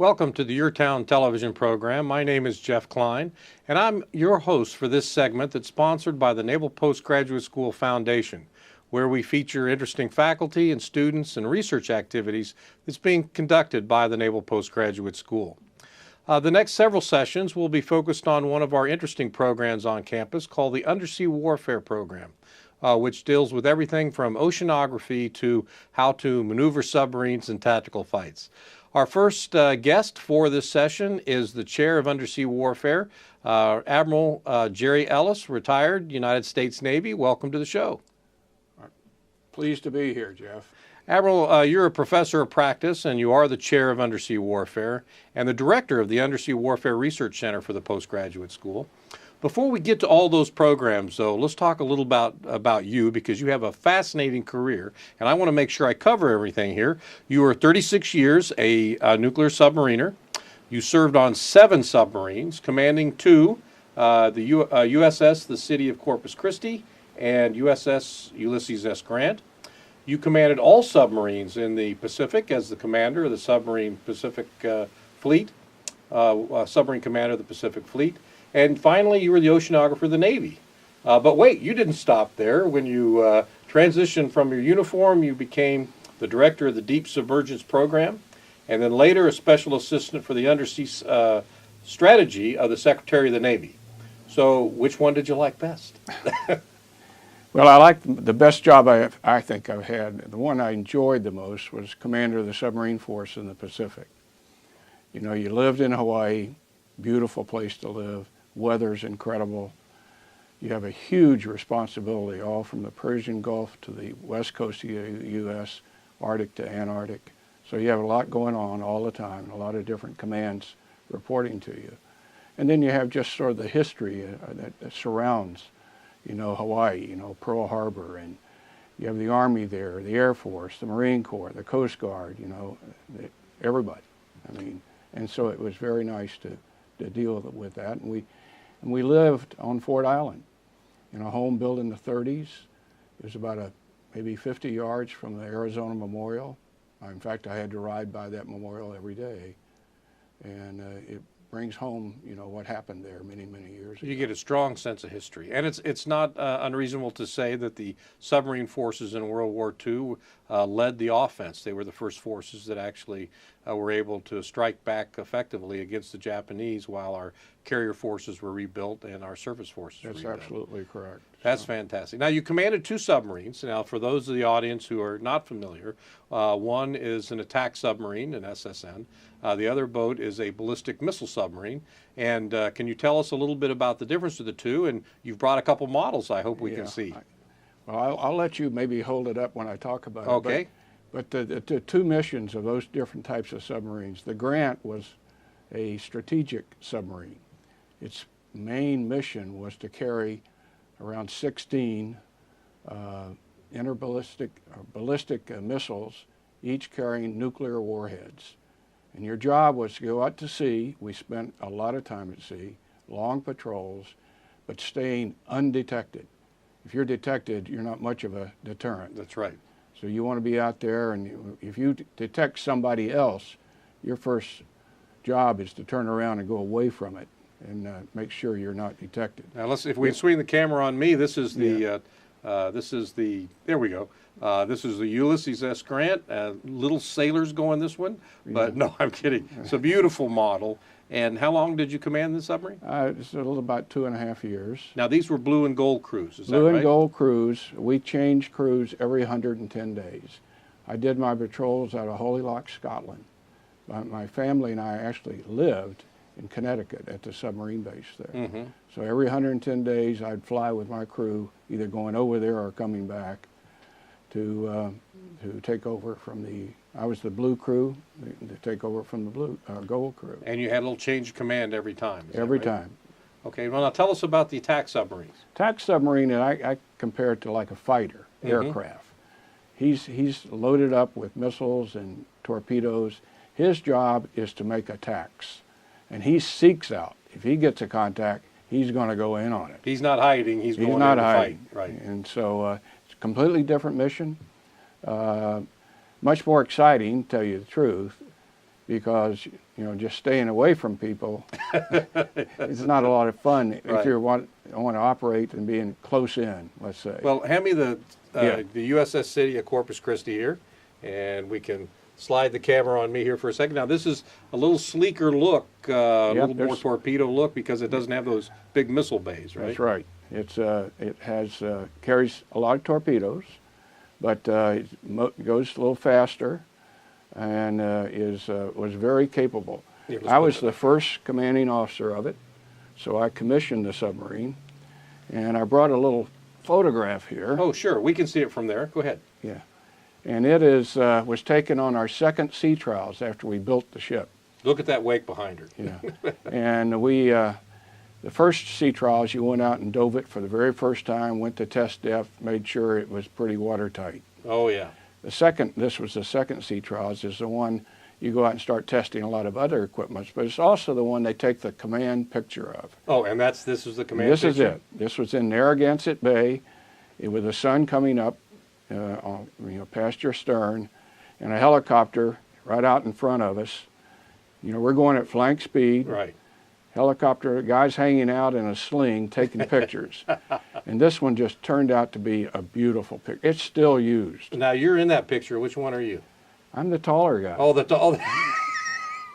Welcome to the YourTown television program. My name is Jeff Kline, and I'm your host for this segment that's sponsored by the Naval Postgraduate School Foundation, where we feature interesting faculty and students and research activities that's being conducted by the Naval Postgraduate School. The next several sessions will be focused on one of our interesting programs on campus called the Undersea Warfare Program, which deals with everything from oceanography to how to maneuver submarines in tactical fights. Our first guest for this session is the Chair of Undersea Warfare, Admiral G Ellis, retired United States Navy. Welcome to the show. Pleased to be here, Jeff. Admiral, you're a professor of practice, and you are the Chair of Undersea Warfare and the Director of the Undersea Warfare Research Center for the Postgraduate School. Before we get to all those programs, though, let's talk a little about you, because you have a fascinating career, and I want to make sure I cover everything here. You were 36 years a nuclear submariner. You served on 7 submarines, commanding 2, the USS the City of Corpus Christi and USS Ulysses S. Grant. You commanded all submarines in the Pacific as the commander of the Submarine Pacific Fleet, submarine commander of the Pacific Fleet. And finally, you were the oceanographer of the Navy. But wait, you didn't stop there. When you transitioned from your uniform, you became the director of the Deep Submergence Program, and then later a special assistant for the undersea strategy of the Secretary of the Navy. So which one did you like best? Well, I like the best job I think I've had. The one I enjoyed the most was commander of the Submarine Force in the Pacific. You know, you lived in Hawaii, beautiful place to live. Weather's incredible. You have a huge responsibility, all from the Persian Gulf to the west coast of the U.S., Arctic to Antarctic. So you have a lot going on all the time, a lot of different commands reporting to you. And then you have just sort of the history that surrounds, you know, Hawaii, you know, Pearl Harbor, and you have the Army there, the Air Force, the Marine Corps, the Coast Guard, you know, everybody. I mean, and so it was very nice to deal with that. And we lived on Fort Island in a home built in the 30s. It was about maybe 50 yards from the Arizona Memorial. In fact, I had to ride by that memorial every day. And it brings home, you know, what happened there many, many years ago. You get a strong sense of history. And it's not unreasonable to say that the submarine forces in World War II led the offense. They were the first forces that actually were able to strike back effectively against the Japanese while our carrier forces were rebuilt and our surface forces were rebuilt. That's absolutely correct. That's fantastic. Now, you commanded 2 submarines. Now, for those of the audience who are not familiar, one is an attack submarine, an SSN. The other boat is a ballistic missile submarine. And can you tell us a little bit about the difference of the two? And you've brought a couple models I hope we can see. Well, I'll let you maybe hold it up when I talk about it. Okay. But the 2 missions of those different types of submarines, the Grant was a strategic submarine. Its main mission was to carry around 16 ballistic missiles, each carrying nuclear warheads. And your job was to go out to sea. We spent a lot of time at sea, long patrols, but staying undetected. If you're detected, you're not much of a deterrent. That's right. So you want to be out there, and if you detect somebody else, your first job is to turn around and go away from it and make sure you're not detected. Now, if we swing the camera on me, this is the, there we go. This is the Ulysses S. Grant. Little sailors go in this one, but no, I'm kidding. It's a beautiful model. And how long did you command this submarine? It's a little about 2.5 years. Now, these were blue and gold crews, is that right? Blue and gold crews. We changed crews every 110 days. I did my patrols out of Holy Loch, Scotland. My family and I actually lived in Connecticut at the submarine base there. Mm-hmm. So every 110 days, I'd fly with my crew, either going over there or coming back to take over from I was the blue crew, to take over from the gold crew. And you had a little change of command every time, is every that right? time. Okay, well, now tell us about the attack submarines. Attack submarine, and I compare it to like a fighter aircraft. He's loaded up with missiles and torpedoes. His job is to make attacks, and he seeks out. If he gets a contact, he's going to go in on it. He's not hiding. He's going in to fight. Right. And so it's a completely different mission. Much more exciting, to tell you the truth, because just staying away from people it's not a lot of fun if you want to operate and being close in, let's say. Well, hand me the USS City of Corpus Christi here, and we can slide the camera on me here for a second. Now, this is a little sleeker look, a little more torpedo look, because it doesn't have those big missile bays, right? That's right. It has carries a lot of torpedoes, but it goes a little faster, and was very capable. Yeah, I was the first commanding officer of it, so I commissioned the submarine, and I brought a little photograph here. Oh, sure. We can see it from there. Go ahead. Yeah. And it was taken on our second sea trials after we built the ship. Look at that wake behind her. Yeah. And the first sea trials, you went out and dove it for the very first time, went to test depth, made sure it was pretty watertight. Oh, yeah. This was the second sea trials, is the one you go out and start testing a lot of other equipment, but it's also the one they take the command picture of. Oh, and this is the command picture? This is it. This was in Narragansett Bay, with the sun coming up, past your stern, and a helicopter right out in front of us. We're going at flank speed. Right. Helicopter, guys hanging out in a sling taking pictures. And this one just turned out to be a beautiful picture. It's still used. Now, you're in that picture. Which one are you? I'm the taller guy. Oh, the tall.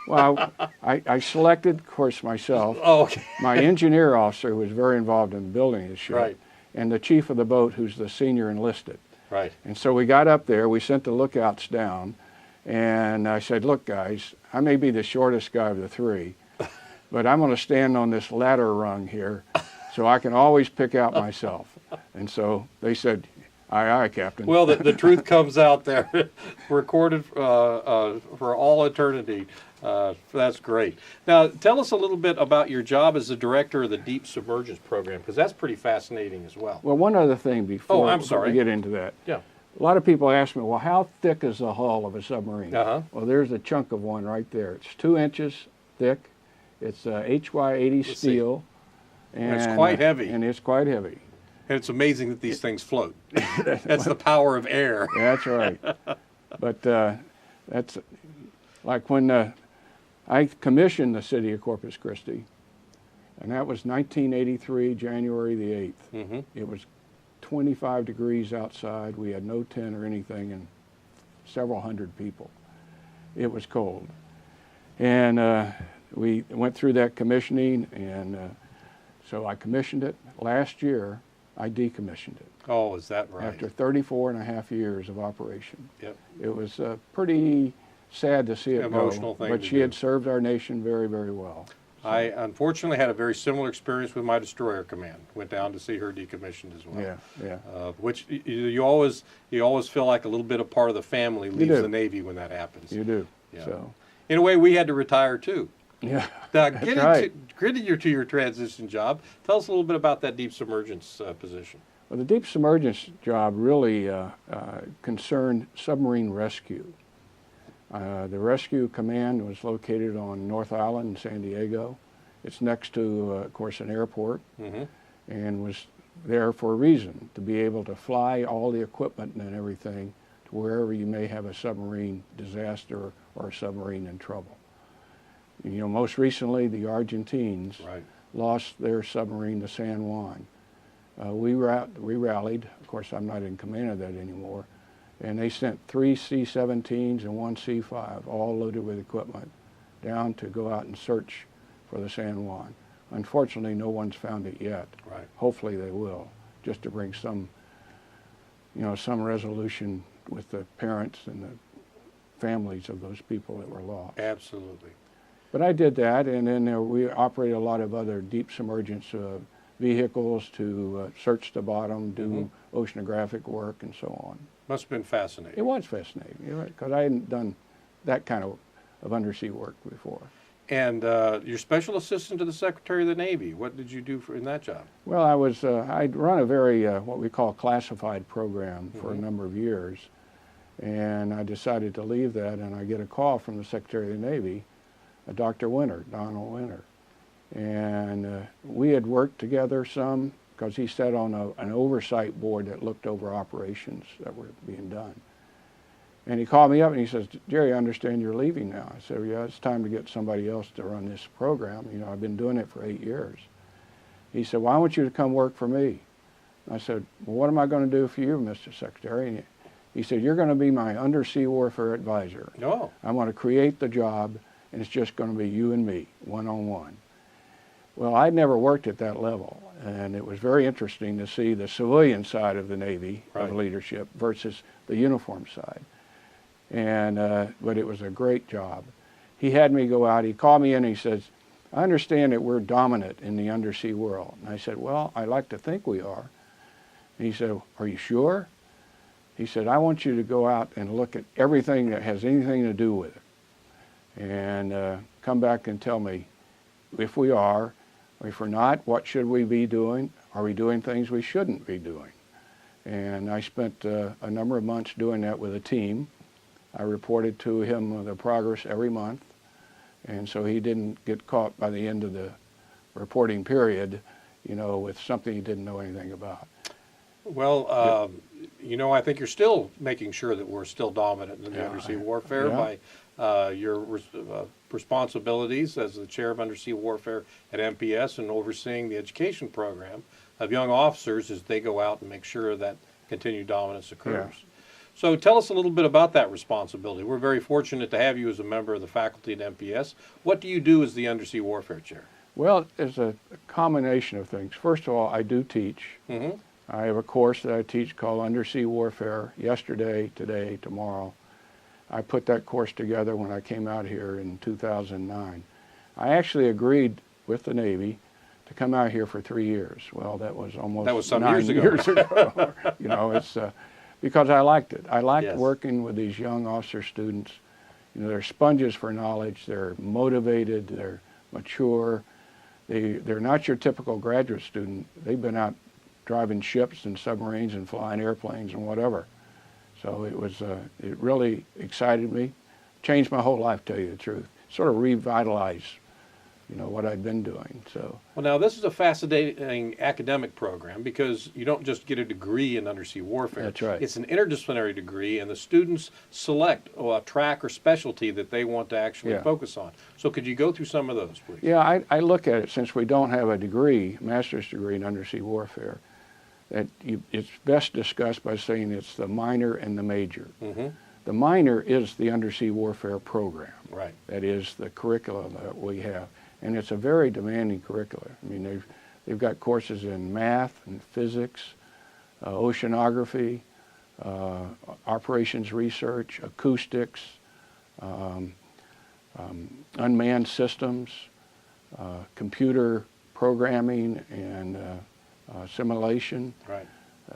Well, I selected, of course, myself. Oh, okay. My engineer officer, who was very involved in building the ship, Right. and the chief of the boat, who's the senior enlisted. Right. And so we got up there, we sent the lookouts down, and I said, look, guys, I may be the shortest guy of the three, but I'm going to stand on this ladder rung here so I can always pick out myself. And so they said, aye, aye, Captain. Well, the truth comes out there, recorded for all eternity. That's great. Now, tell us a little bit about your job as the director of the Deep Submergence Program, because that's pretty fascinating as well. Well, one other thing before we we get into that. Yeah. A lot of people ask me, well, how thick is the hull of a submarine? Uh-huh. Well, there's a chunk of one right there. It's 2 inches thick. It's HY80 steel. And it's quite heavy. And it's quite heavy. And it's amazing that these things float. That's the power of air. That's right. But that's like when I commissioned the city of Corpus Christi, and that was 1983, January the 8th. Mm-hmm. It was 25 degrees outside. We had no tent or anything, and several hundred people. It was cold. And we went through that commissioning, and so I commissioned it. Last year, I decommissioned it. Oh, is that right? After 34 and a half years of operation. Yep. It was pretty sad to see it Emotional go, thing but to she do. had served our nation very, very well. I unfortunately had a very similar experience with my destroyer command. Went down to see her decommissioned as well. Yeah, yeah. Which you always feel like a little bit of part of the family leaves the Navy when that happens. You do. Yeah. So. In a way, we had to retire too. Yeah. Now, That's get right. to your transition job. Tell us a little bit about that deep submergence position. Well, the deep submergence job really concerned submarine rescue. The rescue command was located on North Island in San Diego. It's next to, of course, an airport, Mm-hmm. and was there for a reason, to be able to fly all the equipment and everything to wherever you may have a submarine disaster or a submarine in trouble. Most recently, the Argentines lost their submarine, the San Juan. We rallied. Of course, I'm not in command of that anymore. And they sent 3 C-17s and 1 C-5, all loaded with equipment, down to go out and search for the San Juan. Unfortunately, no one's found it yet. Right. Hopefully they will, just to bring some resolution with the parents and the families of those people that were lost. Absolutely. But I did that, and then we operated a lot of other deep submergence vehicles to search the bottom, do oceanographic work, and so on. Must have been fascinating. It was fascinating, because I hadn't done that kind of undersea work before. And you're special assistant to the Secretary of the Navy. What did you do in that job? Well, I'd run a very, what we call classified program for a number of years, and I decided to leave that, and I get a call from the Secretary of the Navy, Dr. Winter, Donald Winter. And we had worked together some, because he sat on an oversight board that looked over operations that were being done. And he called me up and he says, Jerry, I understand you're leaving now. I said, yeah, it's time to get somebody else to run this program. You know, I've been doing it for 8 years. He said, well, I want you to come work for me. I said, well, what am I going to do for you, Mr. Secretary? And he said, you're going to be my undersea warfare advisor. Oh. I'm going to create the job, and it's just going to be you and me, one-on-one. Well, I'd never worked at that level, and it was very interesting to see the civilian side of the Navy, of leadership, versus the uniform side. And but it was a great job. He had me go out. He called me in and he says, I understand that we're dominant in the undersea world. And I said, well, I like to think we are. And he said, are you sure? He said, I want you to go out and look at everything that has anything to do with it. And come back and tell me if we are, or if we're not, what should we be doing? Are we doing things we shouldn't be doing? And I spent a number of months doing that with a team. I reported to him the progress every month, and so he didn't get caught by the end of the reporting period, you know, with something he didn't know anything about. Well, you know, I think you're still making sure that we're still dominant in the undersea warfare by your responsibilities as the chair of undersea warfare at MPS and overseeing the education program of young officers as they go out and make sure that continued dominance occurs. Yeah. So tell us a little bit about that responsibility. We're very fortunate to have you as a member of the faculty at MPS. What do you do as the undersea warfare chair? Well, it's a combination of things. First of all, I do teach. Mm-hmm. I have a course that I teach called Undersea Warfare, yesterday, today, tomorrow. I put that course together when I came out here in 2009. I actually agreed with the Navy to come out here for 3 years. Well, that was almost some 9 years ago. years ago. You know, it's because I liked it. I liked Yes. working with these young officer students. You know, they're sponges for knowledge. They're motivated. They're mature. They're not your typical graduate student. They've been out driving ships and submarines and flying airplanes and whatever. So it really excited me, changed my whole life, to tell you the truth. Sort of revitalized, you know, what I'd been doing. So. Well, now this is a fascinating academic program because you don't just get a degree in undersea warfare. That's right. It's an interdisciplinary degree, and the students select a track or specialty that they want to actually focus on. So could you go through some of those, please? Yeah, I look at it, since we don't have a degree, master's degree in undersea warfare, that it's best discussed by saying it's the minor and the major. Mm-hmm. The minor is the undersea warfare program. Right. That is the curriculum that we have. And it's a very demanding curriculum. I mean, they've got courses in math and physics, oceanography, operations research, acoustics, unmanned systems, computer programming and simulation. Right.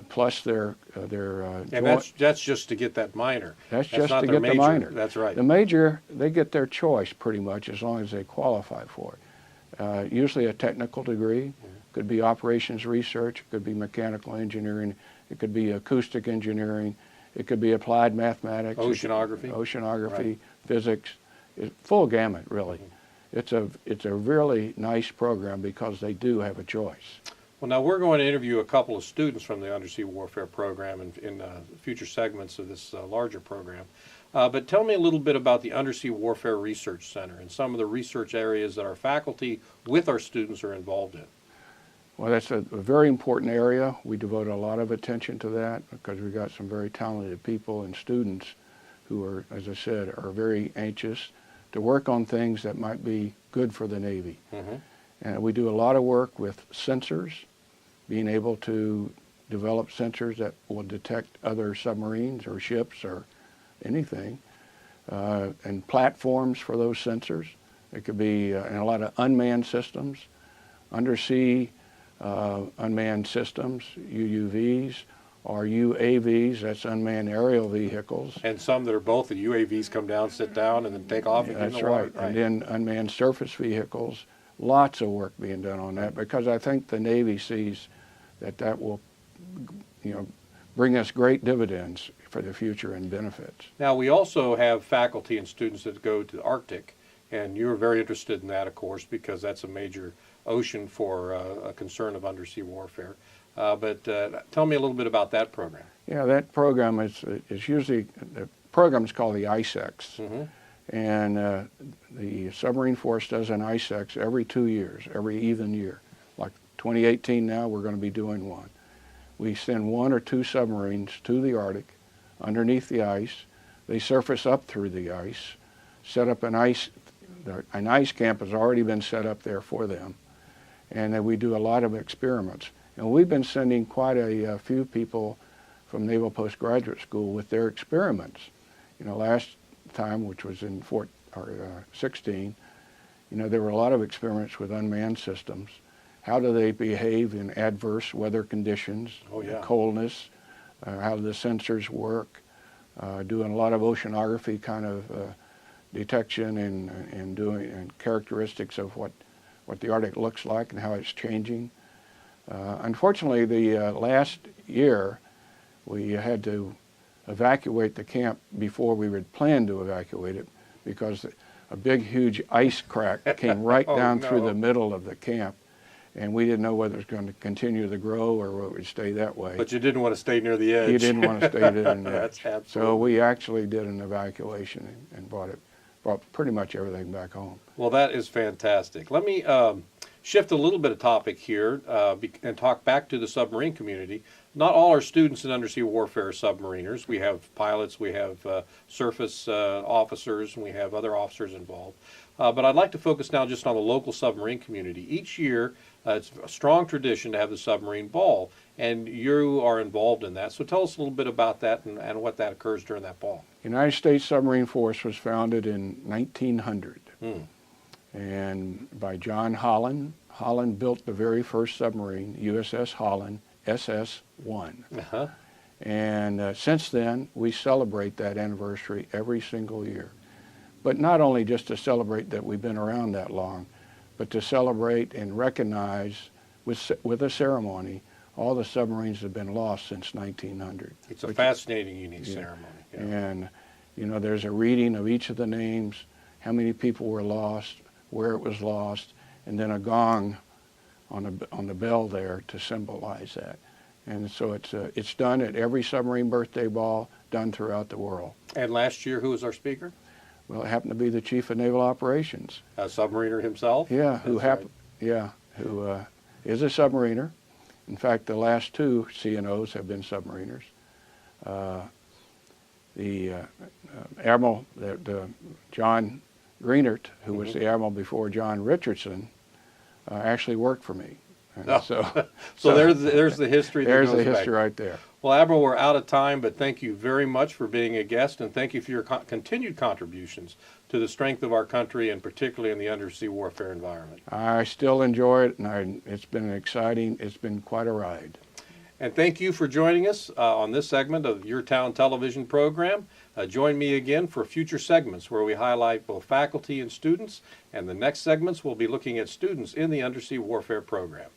Plus their and that's just to get that minor. That's just to their get major. the minor. That's right. The major, they get their choice pretty much as long as they qualify for it. Usually a technical degree, could be operations research, it could be mechanical engineering, it could be acoustic engineering, it could be applied mathematics, oceanography, physics, full gamut really. It's a really nice program because they do have a choice. Well, now we're going to interview a couple of students from the undersea warfare program in future segments of this larger program. But tell me a little bit about the Undersea Warfare Research Center and some of the research areas that our faculty with our students are involved in. Well, that's a very important area. We devote a lot of attention to that because we've got some very talented people and students who are, as I said, are very anxious to work on things that might be good for the Navy. Mm-hmm. And we do a lot of work with sensors, being able to develop sensors that will detect other submarines or ships or anything, and platforms for those sensors. It could be and a lot of unmanned systems, undersea unmanned systems, UUVs, or UAVs, that's unmanned aerial vehicles. And some that are both, the UAVs come down, sit down, and then take off and get in the water. Right. And then unmanned surface vehicles, lots of work being done on that because I think the Navy sees that will, you know, bring us great dividends for the future and benefits. Now, we also have faculty and students that go to the Arctic, and you're very interested in that, of course, because that's a major ocean for a concern of undersea warfare. But tell me a little bit about that program. Yeah, that program is usually, program is called the ISEX. Mm-hmm. And the Submarine Force does an ISEX every 2 years, every even year. Like 2018 now, we're going to be doing one. We send 1 or 2 submarines to the Arctic, underneath the ice. They surface up through the ice, set up an ice camp has already been set up there for them. And then we do a lot of experiments. And we've been sending quite a few people from Naval Postgraduate School with their experiments. You know, last time, which was in 16, you know, there were a lot of experiments with unmanned systems. How do they behave in adverse weather conditions, coldness, how do the sensors work, doing a lot of oceanography kind of detection and doing characteristics of what the Arctic looks like and how it's changing. Unfortunately, the last year, we had to evacuate the camp before we had planned to evacuate it because a big, huge ice crack came right down through the middle of the camp, and we didn't know whether it was going to continue to grow or whether it would stay that way. But you didn't want to stay near the edge. You didn't want to stay near the edge. That's absolutely. So we actually did an evacuation and brought pretty much everything back home. Well, that is fantastic. Let me shift a little bit of topic here and talk back to the submarine community. Not all our students in undersea warfare are submariners. We have pilots, we have surface officers, and we have other officers involved. But I'd like to focus now just on the local submarine community. Each year, it's a strong tradition to have the submarine ball, and you are involved in that. So tell us a little bit about that and what that occurs during that ball. United States Submarine Force was founded in 1900. And by John Holland. Holland built the very first submarine, USS Holland, SS-1. And since then, we celebrate that anniversary every single year. But not only just to celebrate that we've been around that long, but to celebrate and recognize with a ceremony all the submarines that have been lost since 1900. It's a fascinating, unique ceremony. Yeah. And, you know, there's a reading of each of the names, how many people were lost, where it was lost, and then a gong on the bell there to symbolize that. And so it's done at every submarine birthday ball, done throughout the world. And last year, who was our speaker? Well, it happened to be the Chief of Naval Operations. A submariner himself? Yeah, who is a submariner. In fact, the last 2 CNOs have been submariners. The Admiral John Greenert, who was the Admiral before John Richardson, actually worked for me. So there's the history. There's the history right there. Well, Admiral, we're out of time, but thank you very much for being a guest, and thank you for your continued contributions to the strength of our country, and particularly in the undersea warfare environment. I still enjoy it, and it's been quite a ride. And thank you for joining us on this segment of YourTown television program. Join me again for future segments where we highlight both faculty and students, and the next segments will be looking at students in the undersea warfare program.